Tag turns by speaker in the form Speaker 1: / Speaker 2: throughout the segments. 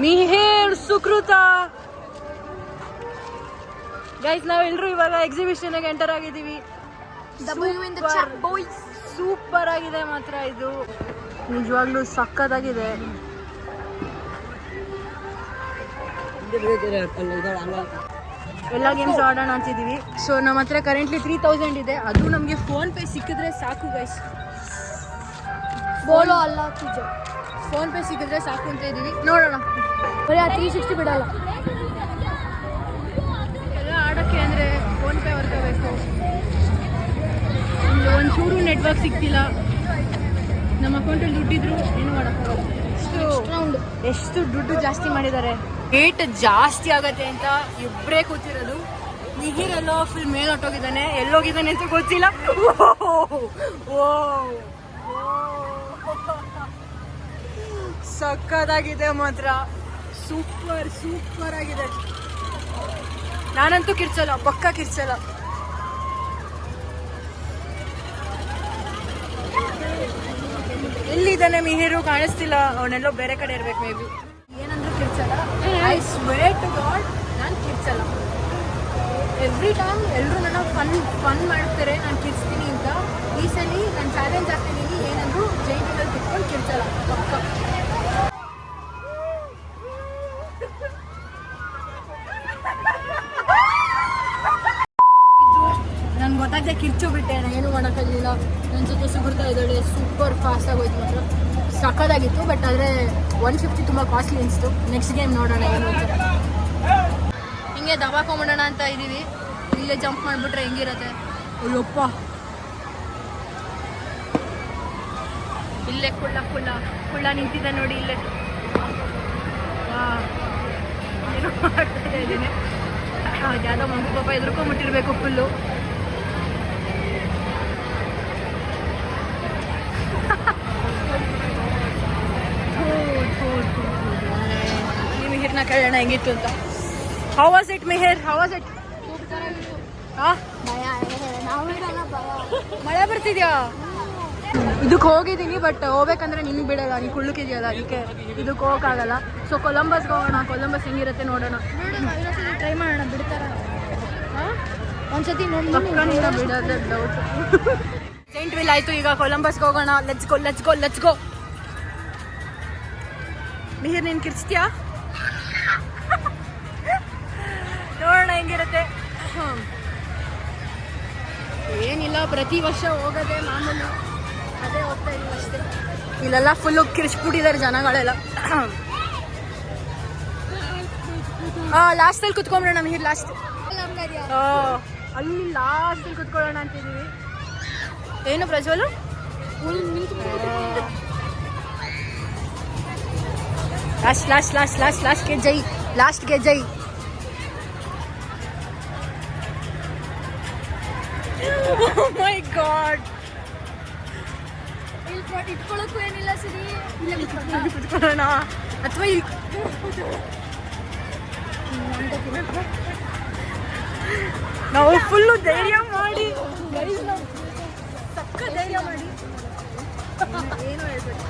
Speaker 1: Mihir Sukrutha guys, ನಾವೆಲ್ಲರೂ ಇವಾಗ exhibition enter ಆಗಿದ್ದೀವಿ. ಸೂಪರ್ ಆಗಿದೆ ಮಾತ್ರ, ಇದು ನಿಜವಾಗ್ಲೂ ಸಕ್ಕತ್ತಾಗಿದೆ. ಎಲ್ಲ ಗೇಮ್ಸ್ ಆಡೋಣ ಅಂತಿದ್ದೀವಿ. ಸೊ ನಮ್ಮ ಹತ್ರ ಕರೆಂಟ್ಲಿ 3000 ಇದೆ. ಅದು ನಮಗೆ ಫೋನ್ ಪೇ ಸಿಕ್ಕಿದ್ರೆ ಸಾಕು ಗೈಸ್.
Speaker 2: ಬೋಲೋ ಅಲ್ಲ,
Speaker 1: ಫೋನ್ ಪೇ ಸಿಕ್ಕಿದ್ರೆ ಸಾಕು ಅಂತ ಇದ್ದೀವಿ. ನೋಡೋಣ, ಬರೀ 360 ಬಿಡಲ್ಲ. ಎಲ್ಲ ಆಡೋಕ್ಕೆ ಅಂದರೆ ಫೋನ್ ಪೇ ವರ್ಕಬೇಕು. ಒಂಚೂರು ನೆಟ್ವರ್ಕ್ ಸಿಗ್ತಿಲ್ಲ. ನಮ್ಮ ಅಕೌಂಟಲ್ಲಿ ದುಡ್ಡಿದ್ರು ಏನು ಮಾಡೋಕ್ಕಾಗಲ್ಲ. ಎಷ್ಟು ದುಡ್ಡು ಜಾಸ್ತಿ ಮಾಡಿದ್ದಾರೆ. ರೇಟ್ ಜಾಸ್ತಿ ಆಗತ್ತೆ ಅಂತ ಇಬ್ಬರೇ ಕೂತಿರೋದು. ಮಿಹಿರೆಲ್ಲೋ ಫುಲ್ ಮೇಲ್ ಹೊಟ್ಟೋಗಿದ್ದಾನೆ, ಎಲ್ಲೋಗಿದ್ದಾನೆ ಅಂತ ಗೊತ್ತಿಲ್ಲ. ಸಕ್ಕದಾಗಿದೆ ಮಾತ್ರ, ಸೂಪರ್ ಸೂಪರ್ ಆಗಿದೆ. ನಾನಂತೂ ಕಿರ್ಚಲ್ಲ, ಪಕ್ಕ ಕಿರ್ಚಲ್ಲ. ಎಲ್ಲಿದ್ದಾನೆ ಮಿಹಿರು? ಕಾಣಿಸ್ತಿಲ್ಲ. ಅವನೆಲ್ಲೋ ಬೇರೆ ಕಡೆ ಇರ್ಬೇಕು ಮೇ ಬಿ. ಏನಂದ್ರೂ ಕಿರ್ಚಲ್ಲ. ಐ ಸ್ವೇರ್ ಟು ಗಾಡ್, ನಾನು ಕಿರ್ಚಲ್ಲ. ಎವ್ರಿ ಟೈಮ್ ಎಲ್ಲರೂ ನನ್ನ ಫನ್ ಮಾಡ್ತಾರೆ ನಾನು ಕಿರ್ಚ್ತೀನಿ ಅಂತ. ಈ ಸಲ ನಾನು ಚಾಲೆಂಜ್ ಆಗ್ತಿದ್ದೀನಿ, ಏನಂದ್ರು ಜೈನಲ್ಲಿ ಕಿತ್ಕೊಂಡು ಕಿರ್ಚಲ್ಲ ಪಕ್ಕ. ನನ್ಗೆ ಗೊತ್ತಾಗದೆ ಕಿರ್ಚು ಬಿಟ್ಟೆ, ಏನು ಮಾಡೋಕ್ಕಾಗಲಿಲ್ಲ. ನನ್ನ ಜೊತೆ ಸುಗುರ್ತಾ ಇದ್ದಾಳೆ, ಸೂಪರ್ ಫಾಸ್ಟ್ ಆಗೋಯ್ತು ಮಾತ್ರ, ಸಕ್ಕದಾಗಿತ್ತು. ಬಟ್ ಆದರೆ 150 ತುಂಬ ಕಾಸ್ಟ್ಲಿ ಅನಿಸ್ತು. ನೆಕ್ಸ್ಟ್ ಗೇಮ್ ನೋಡೋಣ ಏನು ಅಂತ. ಹಿಂಗೆ ದಬಾಕೊಂಬಿಡೋಣ ಅಂತ ಇದ್ದೀವಿ. ಇಲ್ಲೇ ಜಂಪ್ ಮಾಡಿಬಿಟ್ರೆ ಹೆಂಗಿರತ್ತೆ? ಅಯ್ಯಪ್ಪ, ಇಲ್ಲೇ ಕುಳ್ಳ ನಿಂತಿದ್ದೆ ನೋಡಿ ಇಲ್ಲೇ. ಏನೋ ಮಾಡ್ತಾ ಇದ್ದೀನಿ. ಯಾವುದೋ ಮಗು ಪಾಪ ಎದುರ್ಕೊಂಬಿಟ್ಟಿರ್ಬೇಕು ಫುಲ್ಲು. ಮಿಹಿರ್ನ ಕೇಳೋಣ ಹೆಂಗಿತ್ತು ಅಂತ. How was it Mihir? How was it? ಮಳೆ ಬರ್ತಿದ್ಯಾ? ಇದಕ್ಕೆ ಹೋಗಿದ್ದೀನಿ, ಬಟ್ ಹೋಗ್ಬೇಕಂದ್ರೆ ನಿನ್ಗೆ ಬಿಡಲ್ಲ, ನೀನು ಕುಳ್ಳಕ್ಕಿದೆಯಲ್ಲ, ಅದಕ್ಕೆ ಇದಕ್ಕೆ ಹೋಗೋಕ್ಕಾಗಲ್ಲ. ಸೊ ಕೊಲಂಬಸ್ಗೆ ಹೋಗೋಣ. ಕೊಲಂಬಸ್ ಹೆಂಗಿರುತ್ತೆ ನೋಡೋಣ,
Speaker 2: ಟ್ರೈ ಮಾಡೋಣ. ಬಿಡ್ತಾರ ಒಂದ್ಸತಿ
Speaker 1: ಪಕ್ಕನಿಂದ ಬಿಡೋದು ಡೌಟ್. ಸೆಂಟ್ ವಿಲ್ ಆಯ್ತು, ಈಗ ಕೊಲಂಬಸ್ಗೆ ಹೋಗೋಣ. Let's go. ಮಿಹಿರ್, ನೀನು ಕಿರ್ಚ್ತೀಯಾ? ನೋಡೋಣ ಹೆಂಗಿರುತ್ತೆ. ಏನಿಲ್ಲ, ಪ್ರತಿ ವರ್ಷ ಹೋಗೋದೇ ಮಾಮೂಲು, ಅದೇ ಹೋಗ್ತಾ ಇದೀವಿ ಅಷ್ಟೇ. ಇಲ್ಲೆಲ್ಲ ಫುಲ್ಲು ಕಿರ್ಚ್ಬಿಟ್ಟಿದ್ದಾರೆ ಜನಗಳೆಲ್ಲ. ಲಾಸ್ಟಲ್ಲಿ ಕುತ್ಕೊಂಡ್ಬಿಡೋಣ ಮಿಹಿರ್. ಲಾಸ್ಟ್ ಅಲ್ಲಿ ಲಾಸ್ಟಲ್ಲಿ ಕುತ್ಕೊಳ್ಳೋಣ ಅಂತಿದ್ದೀವಿ. ಏನು ಪ್ರಜ್ವಲು? ಲಾಸ್ಟ್ಗೆ ಜೈ, ಲಾಸ್ಟ್ಗೆ ಜೈ. Oh my God!
Speaker 2: ಇಟ್ಕೊಳ್ಳೋಕ್ಕೂ ಏನಿಲ್ಲ ಸರಿ.
Speaker 1: ಕುತ್ಕೊಳ್ಳೋಣ ಅಥವಾ ನಾವು ಫುಲ್ಲು ಧೈರ್ಯ ಮಾಡಿ, ಸಕ್ಕ ಧೈರ್ಯ ಮಾಡಿ ಏನು ಹೇಳ್ಬೇಕು.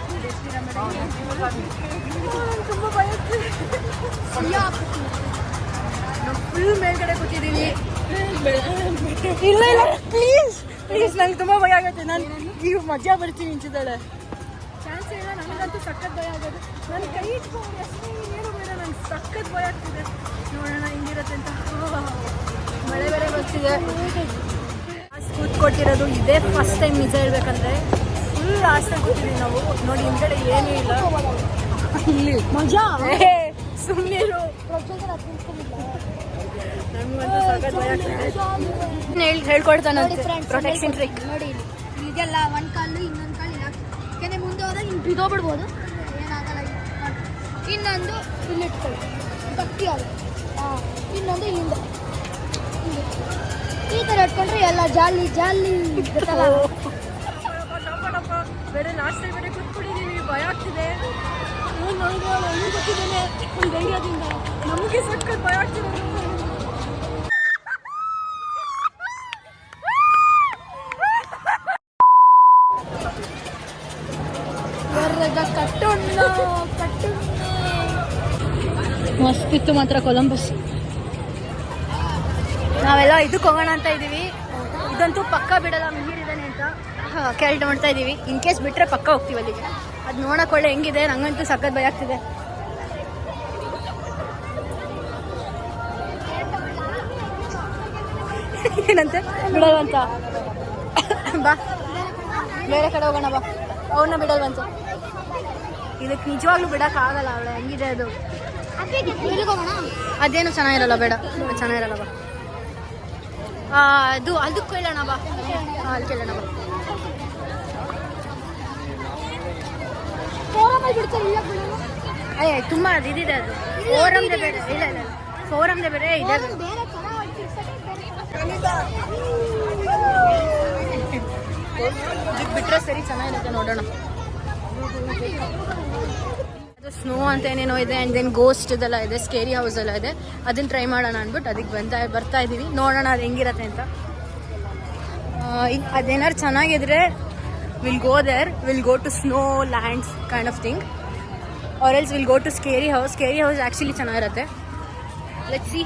Speaker 1: ತುಂಬ ಭಯ ಆಗ್ತದೆ. ನಾವು ಫುಲ್ ಮೇಲ್ಗಡೆ ಕೂತಿದ್ದೀವಿ. ಇಲ್ಲ ಪ್ಲೀಸ್ ನಂಗೆ ತುಂಬ ಭಯ ಆಗುತ್ತೆ. ನಾನು ಈಗ ಮಜಾ ಬರ್ತೀನಿ ನಿಂತಿದ್ದಾಳೆ. ಚಾನ್ಸ್ ಇಲ್ಲ, ನನಗಂತೂ ಸಖತ್ ಭಯ ಆಗೋದು. ನನ್ನ ಕೈ ಇಟ್ಕೊಂಡು ಅಷ್ಟೇ, ಏನು ಬೇಡ, ನಂಗೆ ಸಖತ್ ಭಯ ಆಗ್ತಿದೆ. ನೋಡೋಣ ಹೆಂಗಿರುತ್ತೆ ಅಂತ. ಮಳೆ ಬೇರೆ ಬರ್ತಿದೆ. ಕೂತ್ಕೊಟ್ಟಿರೋದು ಇದೇ ಫಸ್ಟ್ ಟೈಮ್ ನಿಜ ಹೇಳ್ಬೇಕಂದ್ರೆ. ಫುಲ್ ಲಾಸ್ಟಾಗಿ ಕೂತಿದ್ದೀವಿ ನಾವು. ನೋಡಿ ಹಿಂದ್ಗಡೆ ಏನೂ ಇಲ್ಲ. ಇಲ್ಲಿ ಮಜಾ ಸುಮ್ಮನೆ ಹೇಳ್ಕೊಡ್ತಾನಂತೆ ಪ್ರೊಟೆಕ್ಷನ್ ಟ್ರಿಕ್.
Speaker 2: ನೋಡಿ ಇದೆಲ್ಲ ಒಂದು ಕಾಲು ಇನ್ನೊಂದು ಕಾಲು ಇಲ್ಲ, ಯಾಕೆಂದರೆ ಮುಂದೆ ಹೋದಾಗ ಹಿಂಗೆ ಬಿದ್ದೋಗ್ಬಿಡ್ಬೋದು, ಏನಾಗಲ್ಲ. ಇನ್ನೊಂದು ಇಲ್ಲಿ ಇಟ್ಕೊಳ್ಳಿ, ಗಟ್ಟಿ ಆಗುತ್ತೆ. ಇನ್ನೊಂದು ಇಲ್ಲಿಂದ ಈ ಥರ ಇಟ್ಕೊಂಡ್ರೆ ಎಲ್ಲ ಜಾಲಿ ಗೊತ್ತಲ್ಲ.
Speaker 1: ಬೇರೆ ಲಾಸ್ಟ್ ಟೈಮ್ ಬೇರೆ ಕೂತ್ಕೊಂಡಿದ್ದೀವಿ, ಭಯ ಆಗ್ತಿದೆ. ನನಗೆ ಗೊತ್ತಿದ್ದೇನೆ ಫುಲ್ ಧೈರ್ಯದಿಂದ. ನಮಗೆ ಸಕ್ಕತ್ ಭಯ ಆಗ್ತಿದೆ. ಮಸ್ತಿತ್ತು ಮಾತ್ರ ಕೊಲಂಬಸ್. ನಾವೆಲ್ಲ ಇದಕ್ಕೆ ಹೋಗೋಣ ಅಂತ ಇದ್ದೀವಿ. ಇದಂತೂ ಪಕ್ಕ ಬಿಡಲ್ಲ, ನೀರಿದ್ದಾನೆ ಅಂತ ಕೇಳ್ತಾ ಮಾಡ್ತಾ ಇದ್ದೀವಿ. ಇನ್ ಕೇಸ್ ಬಿಟ್ಟರೆ ಪಕ್ಕ ಹೋಗ್ತೀವಿ ಅಲ್ಲಿಗೆ. ಅದು ನೋಡೋಕೊಳ್ಳೆ ಹೆಂಗಿದೆ, ನಂಗಂತೂ ಸಖತ್ ಭಯ ಆಗ್ತಿದೆ. ಏನಂತೆ ಬಿಡಲ್ವಂತ? ಬಾ ಬೇರೆ ಕಡೆ ಹೋಗೋಣ ಬಾ. ಅವನ್ನ ಬಿಡಲ್ವಂತ. ಇದಕ್ಕೆ ನಿಜವಾಗ್ಲೂ ಬಿಡೋಕ್ಕಾಗಲ್ಲ. ಅವಳೆ ಹೆಂಗಿದೆ ಅದು. ಅದೇನು ಚೆನ್ನಾಗಿರಲ್ಲ, ಬೇಡ ಚೆನ್ನಾಗಿರಲ್ಲ ಬಾ. ಅದು ಅದಕ್ಕೆ ಕೇಳೋಣ ಬಾ. ಅಲ್ಲಿ ಕೇಳೋಣ ಬಾ. ಅಯ್ಯ ತುಂಬ ಇದಿದೆ ಅದು. ಫೋರಮ್ದೆ ಬೇರೆ. ಇಲ್ಲ ಇಲ್ಲ ಫೋರಮ್ದೆ ಬೇರೆ ಇದೆ. ಇದಕ್ಕೆ ಬಿಟ್ಟರೆ ಸರಿ ಚೆನ್ನಾಗಿರುತ್ತೆ, ನೋಡೋಣ. ಅದು ಸ್ನೋ ಅಂತ ಏನೇನೋ ಇದೆ. ಆ್ಯಂಡ್ ದೆನ್ ಗೋಸ್ಟ್ ಇದೆಲ್ಲ ಇದೆ, ಸ್ಕೇರಿ ಹೌಸ್ ಎಲ್ಲ ಇದೆ. ಅದನ್ನು ಟ್ರೈ ಮಾಡೋಣ ಅಂದ್ಬಿಟ್ಟು ಅದಕ್ಕೆ ಬರ್ತಾ ಇದ್ದೀವಿ. ನೋಡೋಣ ಅದು ಹೆಂಗಿರತ್ತೆ ಅಂತ. ಅದೇನಾದ್ರು ಚೆನ್ನಾಗಿದ್ರೆ will go there. Will go to snow lands kind of thing. Or else will go to scary house. Scary house actually ಚೆನ್ನಾಗಿರುತ್ತೆ. ಲೆಟ್ಸ್ ಸಿ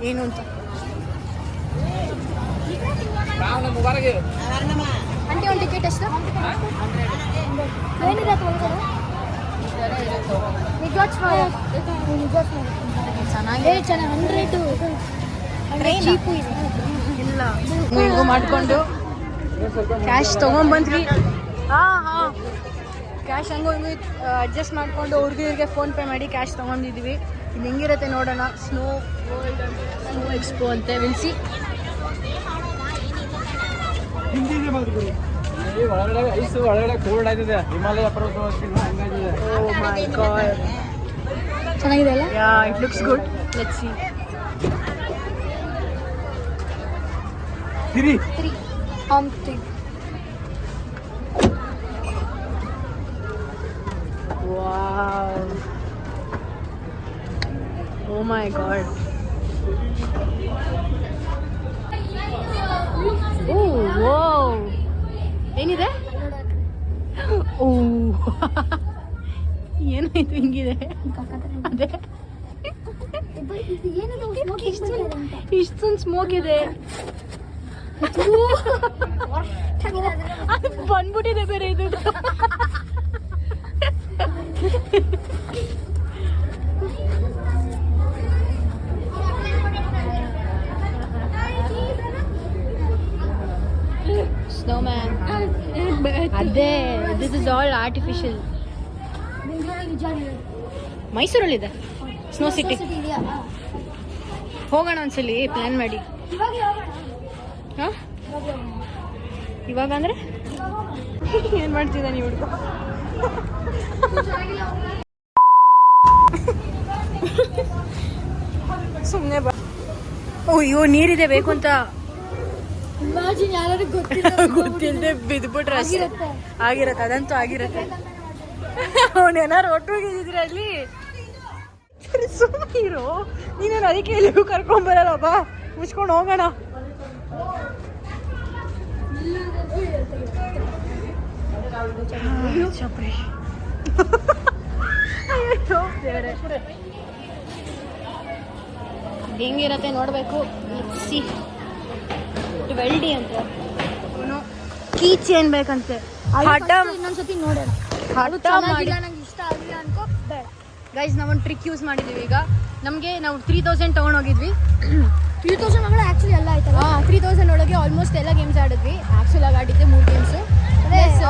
Speaker 1: ಏನು ಅಂತ. ಆಂಟಿ ಒಂದು ಟಿಕೆಟ್ ಎಷ್ಟು? ಇಲ್ಲ ಹಿಂಗೂ ಮಾಡ್ಕೊಂಡು ಕ್ಯಾಶ್ ತೊಗೊಂಡ್ಬಂದ್ವಿ. ಹಾಂ ಕ್ಯಾಶ್ ಹಂಗೂ ಹಿಂಗೂ ಅಡ್ಜಸ್ಟ್ ಮಾಡಿಕೊಂಡು ಇವ್ರಿಗೆ ಫೋನ್ ಪೇ ಮಾಡಿ ಕ್ಯಾಶ್ ತೊಗೊಂಡಿದ್ದೀವಿ. ಇದು ಹೆಂಗಿರುತ್ತೆ ನೋಡೋಣ. ಸ್ನೋ ವರ್ಲ್ಡ್ ಸ್ನೋ ಎಕ್ಸ್ಪೋ ಅಂತೆ. ವಿಲ್ಸಿ
Speaker 3: ಒಳಗಡೆ ಕೋಲ್ಡ್ ಆಯ್ತದೆ. ಹಿಮಾಲಯ ಪರ್ವತ
Speaker 1: ಚೆನ್ನಾಗಿದೆ ಅಲ್ಲ? Yeah it looks good. Let's see.
Speaker 3: Three.
Speaker 1: Wow. Oh my god. Oh, wow. ಏನಿದೆ? ಏನಾಯ್ತು ಹಿಂಗಿದೆ? ಅದೇ ಇಷ್ಟೊಂದು ಸ್ಮೋಕ್ ಇದೆ. ಅದು ಬಂದ್ಬಿಟ್ಟಿದೆ ಬೇರೆ ಇದು. ಸ್ನೋಮ್ಯಾನ್ ಅದೇ. This is all artificial. ಮೈಸೂರಲ್ಲಿದೆ ಸ್ನೋ ಸಿಟಿ. ಹೋಗೋಣ ಒಂದ್ಸಲಿ ಪ್ಲಾನ್ ಮಾಡಿ. ಹಾಂ ಇವಾಗ ಅಂದರೆ ಏನು ಮಾಡ್ತಿದ್ದ ನೀವು? ಹುಡುಗ ಸುಮ್ಮನೆ ಬಾ. ಅಯ್ಯೋ ನೀರಿದೆ ಬೇಕು ಅಂತ ಗೊತ್ತಿಲ್ಲದೆ ಬಿದ್ದುಬಿಟ್ರೆ ಅಷ್ಟೇ ಆಗಿರತ್ತೆ. ಅದಂತೂ ಆಗಿರತ್ತೆ. ಅವನೇನಾರು ಒಟ್ಟೋಗಿದ್ರೆ ಅಲ್ಲಿ ಸುಮ್ಮನಿರೋ. ನೀನೇನು ಅದಕ್ಕೆ ಎಲ್ಲಿಗೂ ಕರ್ಕೊಂಬರಲ್ಲ. ಬಾ ಮುಚ್ಕೊಂಡು ಹೋಗೋಣ. ಚಪ್ರಿ ಹೆಂಗಿರತ್ತೆ ನೋಡಬೇಕು. ಸಿ 12D ಅಂತ ಕೀ ಚೇನ್ ಬೇಕಂತೆ. ಹಠ ಇನ್ನೊಂದ್ಸತಿ ನೋಡೋಣ. ಹಠ ಮಾಡಿ ನಂಗೆ ಇಷ್ಟ ಆಗಿಲ್ಲ ಅನ್ಕೋ ಬೇಡ. ಗೈಸ್ ನಾವೊಂದು ಟ್ರಿಕ್ ಯೂಸ್ ಮಾಡಿದ್ದೀವಿ. ಈಗ ನಮಗೆ ನಾವು 3000 ತೊಗೊಂಡೋಗಿದ್ವಿ. 3000 ಒಳಗೆ ಆ್ಯಕ್ಚುಲಿ ಎಲ್ಲ ಆಯ್ತಲ್ಲ. 3000 ಒಳಗೆ ಆಲ್ಮೋಸ್ಟ್ ಎಲ್ಲ ಗೇಮ್ಸ್ ಆಡಿದ್ವಿ. ಆ್ಯಕ್ಚುಲ್ ಆಗಿ ಆಡಿದ್ದೆ 3 games.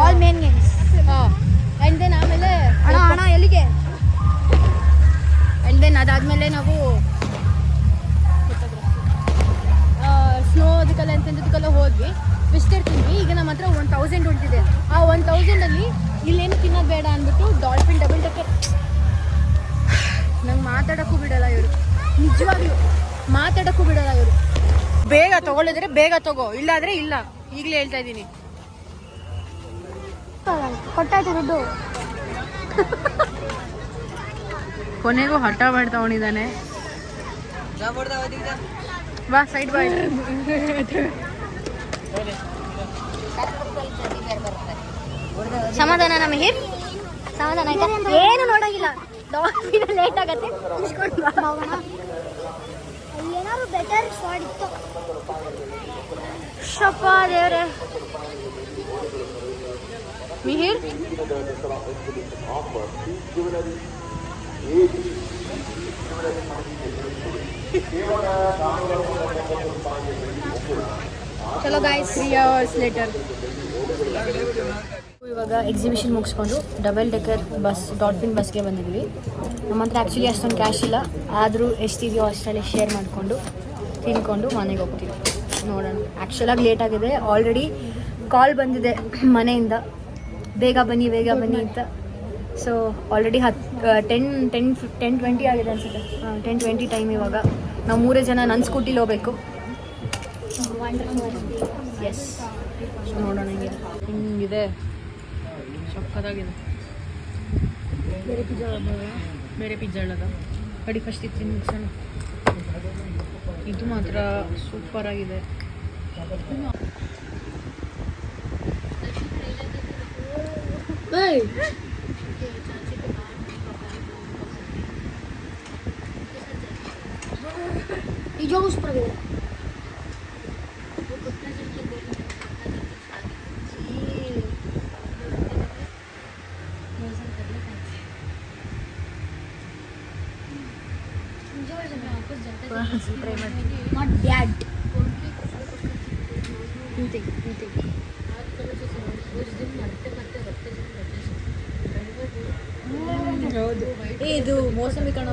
Speaker 1: All main games. And then ಆಮೇಲೆ ಹಣ ಎಲ್ಲಿಗೆ. ಆ್ಯಂಡ್ ದೆನ್ ಅದಾದಮೇಲೆ ನಾವು ಸ್ನೋ ಅದಕ್ಕೆಲ್ಲ ಎಂತೆಂಥದಕ್ಕೆಲ್ಲ ಹೋದ್ವಿ. ಬಿಸ್ಕೆಟ್ ತಿಂದ್ವಿ. ಈಗ ನಮ್ಮ ಹತ್ರ 1000 ಉಳಿದಿದೆ. ಆ 1000ಅಲ್ಲಿ ಇಲ್ಲೇನು ತಿನ್ನೋದು ಬೇಡ ಅಂದ್ಬಿಟ್ಟು ಡಾಲ್ಫಿನ್ ಡಬಲ್ ಡಕ್ಕರ್. ನಂಗೆ ಮಾತಾಡೋಕ್ಕೂ ಬಿಡಲ್ಲ ಇವರು. ನಿಜವಾಗ್ಲೂ ಮಾತಾಡೋಕ್ಕೂ ಬಿಡಲ್ಲ ಇವರು. ಬೇಗ ತೊಗೊಳಿದ್ರೆ ಬೇಗ ತಗೋ, ಇಲ್ಲಾದರೆ ಇಲ್ಲ. ಈಗಲೇ ಹೇಳ್ತಾ ಇದ್ದೀನಿ.
Speaker 2: ಕೊಟ್ಟಾಯ್ತು ದುಡ್ಡು.
Speaker 1: ಕೊನೆಗೂ ಹಠ ಮಾಡಿ ತಗೊಂಡಿದ್ದಾನೆ. ಬಾ ಸೈಡ್ ಬಾ.
Speaker 2: ಸಮಾಧಾನ ನಮಗೆ ಸಮಾಧಾನ ಆಯ್ತಾ? ಏನು ನೋಡಂಗಿಲ್ಲ. ಡಾಲ್ಫಿನ್ ಲೇಟ್ ಆಗತ್ತೆ ಇಸ್ಕೊಂಡು ಹೋಗೋಣ. ಅಲ್ಲಿ ಏನಾದ್ರು ಬೆಟರ್ ಸ್ಪಾಟ್ ಇತ್ತು.
Speaker 1: ಶಪ್ಪ ದೇವ್ರೆ. ಮಿಹಿರ್
Speaker 2: ಚಲೋ ಗಾಯ್ಸ್.
Speaker 1: 3 hours later. ಇವಾಗ ಎಕ್ಸಿಬಿಷನ್ ಮುಗಿಸ್ಕೊಂಡು ಡಬಲ್ ಡೆಕ್ಕರ್ ಬಸ್ ಡಾಲ್ಫಿನ್ ಬಸ್ಗೆ ಬಂದಿದ್ವಿ. ನಮ್ಮ ಹತ್ರ ಆ್ಯಕ್ಚುಲಿ ಅಷ್ಟೊಂದು ಕ್ಯಾಶ್ ಇಲ್ಲ, ಆದರೂ ಎಷ್ಟಿದೆಯೋ ಅಷ್ಟರಲ್ಲಿ ಶೇರ್ ಮಾಡಿಕೊಂಡು ತಿನ್ಕೊಂಡು ಮನೆಗೆ ಹೋಗ್ತೀವಿ. ನೋಡೋಣ. ಆ್ಯಕ್ಚುಲಾಗಿ ಲೇಟ್ ಆಗಿದೆ. ಆಲ್ರೆಡಿ ಕಾಲ್ ಬಂದಿದೆ ಮನೆಯಿಂದ, ಬೇಗ ಬನ್ನಿ ಅಂತ. ಸೊ ಆಲ್ರೆಡಿ 10:20 ಆಗಿದೆ ಅನಿಸುತ್ತೆ. 10:20 ಟೈಮ್ ಇವಾಗ. ನಾವು 3 ಜನ ನನ್ನ ಸ್ಕೂಟಿಲಿ ಹೋಗ್ಬೇಕು. ಎಸ್, ನೋಡೋಣ ಹಿಂಗಿದೆ. ಸಕ್ಕತ್ತಾಗಿದೆ. ಬೇರೆ ಪಿಜ್ಜಾ ಹೇಳೋದ ಕಡಿ ಫಸ್ಟ್ ಇದು ತಿನ್ಸೋಣ. ಇದು ಮಾತ್ರ ಸೂಪರ್ ಆಗಿದೆ.
Speaker 2: ನಿಜವಾಗೂ ಸೂಪರ್ ಆಗಿದೆ. Not bad.
Speaker 1: ಹೌದು. ಇದು ಮೋಸಂಬಿ ಕಣ.